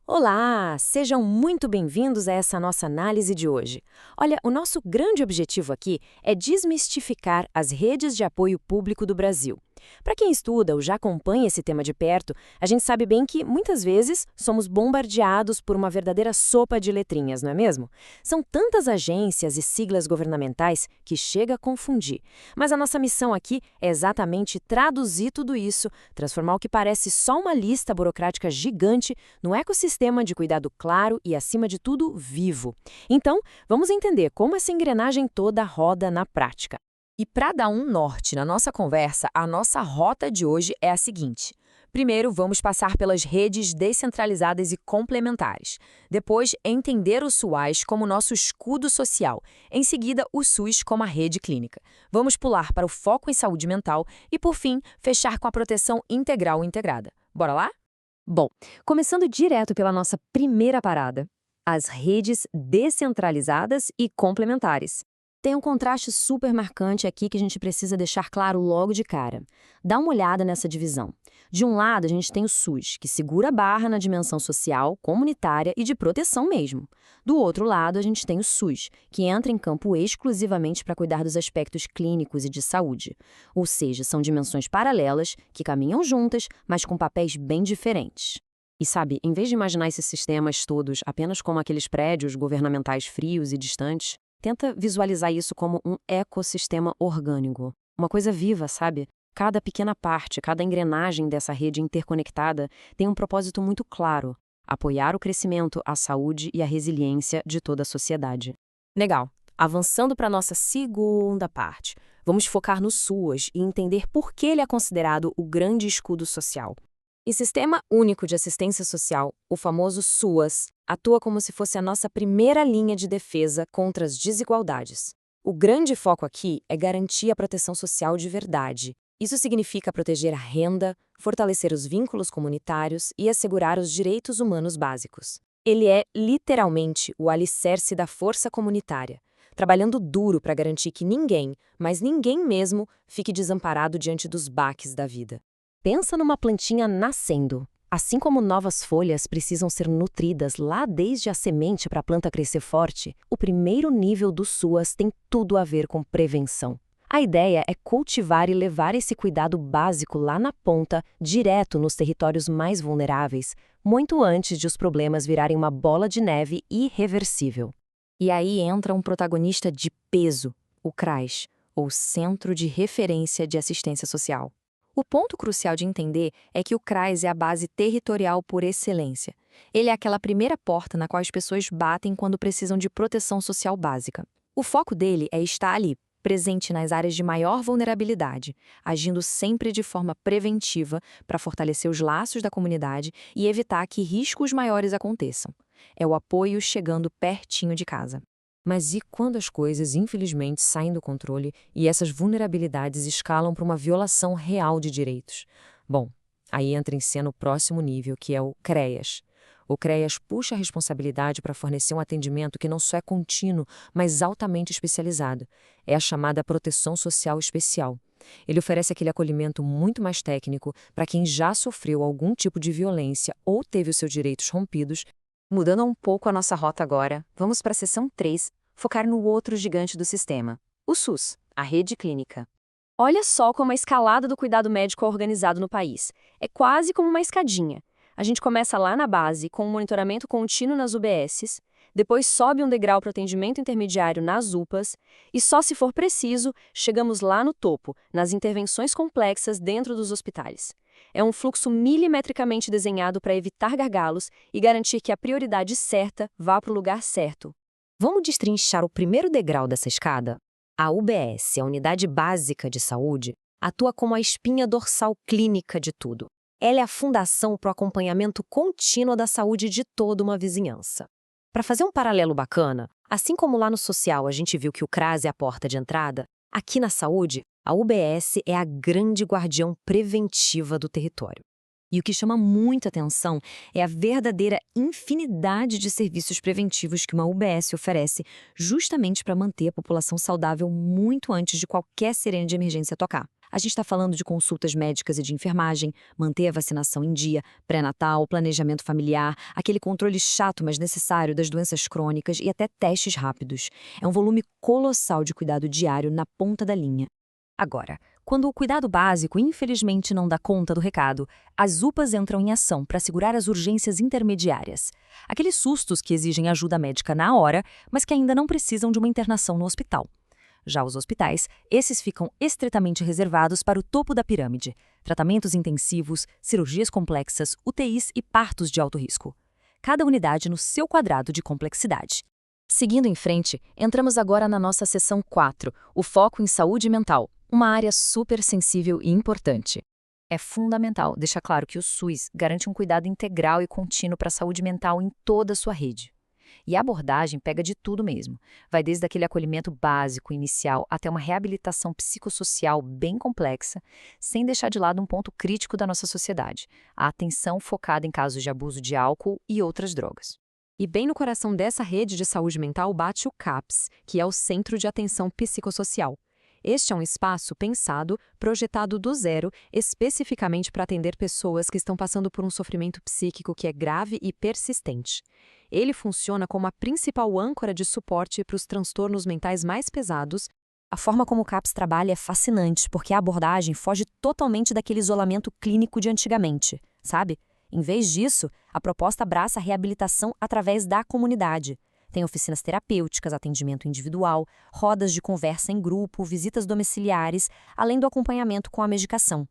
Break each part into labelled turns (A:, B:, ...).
A: Olá, sejam muito bem-vindos a essa nossa análise de hoje. Olha, o nosso grande objetivo aqui é desmistificar as redes de apoio público do Brasil. Para quem estuda ou já acompanha esse tema de perto, a gente sabe bem que, muitas vezes, somos bombardeados por uma verdadeira sopa de letrinhas, não é mesmo? São tantas agências e siglas governamentais que chega a confundir. Mas a nossa missão aqui é exatamente traduzir tudo isso, transformar o que parece só uma lista burocrática gigante num ecossistema de cuidado claro e, acima de tudo, vivo. Então, vamos entender como essa engrenagem toda roda na prática. E para dar um norte na nossa conversa, a nossa rota de hoje é a seguinte. Primeiro, vamos passar pelas redes descentralizadas e complementares. Depois, entender o SUAS como nosso escudo social. Em seguida, o SUS como a rede clínica. Vamos pular para o foco em saúde mental e, por fim, fechar com a proteção integral integrada. Bora lá? Bom, começando direto pela nossa primeira parada, as redes descentralizadas e complementares. Tem um contraste super marcante aqui que a gente precisa deixar claro logo de cara. Dá uma olhada nessa divisão. De um lado, a gente tem o SUS, que segura a barra na dimensão social, comunitária e de proteção mesmo. Do outro lado, a gente tem o SUS, que entra em campo exclusivamente para cuidar dos aspectos clínicos e de saúde. Ou seja, são dimensões paralelas que caminham juntas, mas com papéis bem diferentes. E sabe, em vez de imaginar esses sistemas todos apenas como aqueles prédios governamentais frios e distantes, tenta visualizar isso como um ecossistema orgânico. Uma coisa viva, sabe? Cada pequena parte, cada engrenagem dessa rede interconectada tem um propósito muito claro: apoiar o crescimento, a saúde e a resiliência de toda a sociedade. Legal. Avançando para a nossa segunda parte, vamos focar no SUAS e entender por que ele é considerado o grande escudo social. E Sistema Único de Assistência Social, o famoso SUAS, atua como se fosse a nossa primeira linha de defesa contra as desigualdades. O grande foco aqui é garantir a proteção social de verdade. Isso significa proteger a renda, fortalecer os vínculos comunitários e assegurar os direitos humanos básicos. Ele é, literalmente, o alicerce da força comunitária, trabalhando duro para garantir que ninguém, mas ninguém mesmo, fique desamparado diante dos baques da vida. Pensa numa plantinha nascendo. Assim como novas folhas precisam ser nutridas lá desde a semente para a planta crescer forte, o primeiro nível do SUAS tem tudo a ver com prevenção. A ideia é cultivar e levar esse cuidado básico lá na ponta, direto nos territórios mais vulneráveis, muito antes de os problemas virarem uma bola de neve irreversível. E aí entra um protagonista de peso, o CRAS, ou Centro de Referência de Assistência Social. O ponto crucial de entender é que o CRAS é a base territorial por excelência. Ele é aquela primeira porta na qual as pessoas batem quando precisam de proteção social básica. O foco dele é estar ali, presente nas áreas de maior vulnerabilidade, agindo sempre de forma preventiva para fortalecer os laços da comunidade e evitar que riscos maiores aconteçam. É o apoio chegando pertinho de casa. Mas e quando as coisas, infelizmente, saem do controle e essas vulnerabilidades escalam para uma violação real de direitos? Bom, aí entra em cena o próximo nível, que é o CREAS. O CREAS puxa a responsabilidade para fornecer um atendimento que não só é contínuo, mas altamente especializado. É a chamada proteção social especial. Ele oferece aquele acolhimento muito mais técnico para quem já sofreu algum tipo de violência ou teve os seus direitos rompidos. Mudando um pouco a nossa rota agora, vamos para a seção 3, focar no outro gigante do sistema, o SUS, a rede clínica. Olha só como a escalada do cuidado médico é organizado no país. É quase como uma escadinha. A gente começa lá na base, com um monitoramento contínuo nas UBSs, depois sobe um degrau para o atendimento intermediário nas UPAs, e só se for preciso, chegamos lá no topo, nas intervenções complexas dentro dos hospitais. É um fluxo milimetricamente desenhado para evitar gargalos e garantir que a prioridade certa vá para o lugar certo. Vamos destrinchar o primeiro degrau dessa escada? A UBS, a Unidade Básica de Saúde, atua como a espinha dorsal clínica de tudo. Ela é a fundação para o acompanhamento contínuo da saúde de toda uma vizinhança. Para fazer um paralelo bacana, assim como lá no social a gente viu que o CRAS é a porta de entrada, aqui na saúde, a UBS é a grande guardião preventiva do território.
B: E o que chama muita atenção é a verdadeira infinidade de serviços preventivos que uma UBS oferece justamente para manter a população saudável muito antes de qualquer sirene de emergência tocar. A gente está falando de consultas médicas e de enfermagem, manter a vacinação em dia, pré-natal, planejamento familiar, aquele controle chato, mas necessário das doenças crônicas e até testes rápidos. É um volume colossal de cuidado diário na ponta da linha. Agora, quando o cuidado básico infelizmente não dá conta do recado, as UPAs entram em ação para segurar as urgências intermediárias. Aqueles sustos que exigem ajuda médica na hora, mas que ainda não precisam de uma internação no hospital. Já os hospitais, esses ficam estritamente reservados para o topo da pirâmide. Tratamentos intensivos, cirurgias complexas, UTIs e partos de alto risco. Cada unidade no seu quadrado de complexidade. Seguindo em frente, entramos agora na nossa seção 4, o foco em saúde mental, uma área super sensível e importante. É fundamental deixar claro que o SUS garante um cuidado integral e contínuo para a saúde mental em toda a sua rede. E a abordagem pega de tudo mesmo. Vai desde aquele acolhimento básico inicial até uma reabilitação psicossocial bem complexa, sem deixar de lado um ponto crítico da nossa sociedade, a atenção focada em casos de abuso de álcool e outras drogas.
A: E bem no coração dessa rede de saúde mental bate o CAPS, que é o Centro de Atenção Psicossocial. Este é um espaço pensado, projetado do zero, especificamente para atender pessoas que estão passando por um sofrimento psíquico que é grave e persistente. Ele funciona como a principal âncora de suporte para os transtornos mentais mais pesados.
B: A forma como o CAPS trabalha é fascinante, porque a abordagem foge totalmente daquele isolamento clínico de antigamente, sabe? Em vez disso, a proposta abraça a reabilitação através da comunidade. Tem oficinas terapêuticas, atendimento individual, rodas de conversa em grupo, visitas domiciliares, além do acompanhamento com a medicação.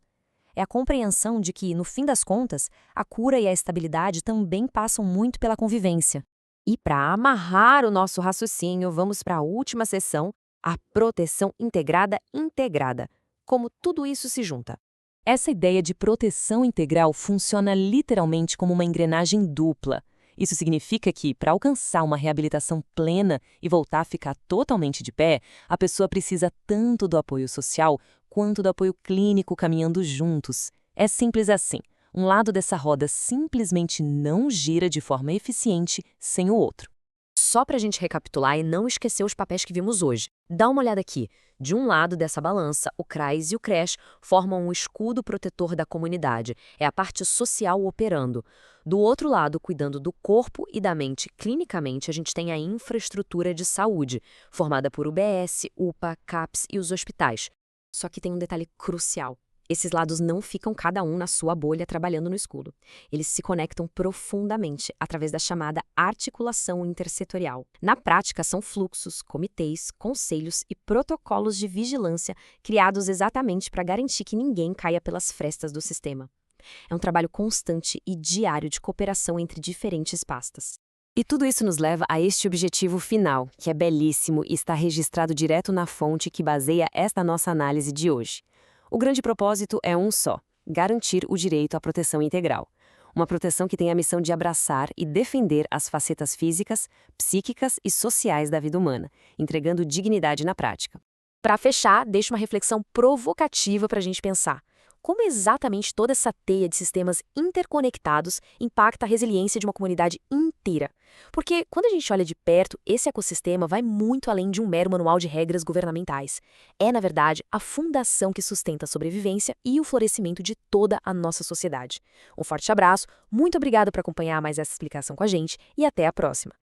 B: É a compreensão de que, no fim das contas, a cura e a estabilidade também passam muito pela convivência.
A: E para amarrar o nosso raciocínio, vamos para a última seção, a proteção integrada integrada. Como tudo isso se junta? Essa ideia de proteção integral funciona literalmente como uma engrenagem dupla. Isso significa que, para alcançar uma reabilitação plena e voltar a ficar totalmente de pé, a pessoa precisa tanto do apoio social quanto do apoio clínico caminhando juntos. É simples assim. Um lado dessa roda simplesmente não gira de forma eficiente sem o outro. Só para a gente recapitular e não esquecer os papéis que vimos hoje. Dá uma olhada aqui. De um lado dessa balança, o CRAS e o CRECH formam um escudo protetor da comunidade. É a parte social operando. Do outro lado, cuidando do corpo e da mente clinicamente, a gente tem a infraestrutura de saúde, formada por UBS, UPA, CAPS e os hospitais. Só que tem um detalhe crucial. Esses lados não ficam cada um na sua bolha trabalhando no escudo. Eles se conectam profundamente através da chamada articulação intersetorial. Na prática, são fluxos, comitês, conselhos e protocolos de vigilância criados exatamente para garantir que ninguém caia pelas frestas do sistema. É um trabalho constante e diário de cooperação entre diferentes pastas. E tudo isso nos leva a este objetivo final, que é belíssimo e está registrado direto na fonte que baseia esta nossa análise de hoje. O grande propósito é um só: garantir o direito à proteção integral. Uma proteção que tem a missão de abraçar e defender as facetas físicas, psíquicas e sociais da vida humana, entregando dignidade na prática. Para fechar, deixo uma reflexão provocativa para a gente pensar. Como exatamente toda essa teia de sistemas interconectados impacta a resiliência de uma comunidade inteira? Porque, quando a gente olha de perto, esse ecossistema vai muito além de um mero manual de regras governamentais. É, na verdade, a fundação que sustenta a sobrevivência e o florescimento de toda a nossa sociedade. Um forte abraço, muito obrigada por acompanhar mais essa explicação com a gente e até a próxima!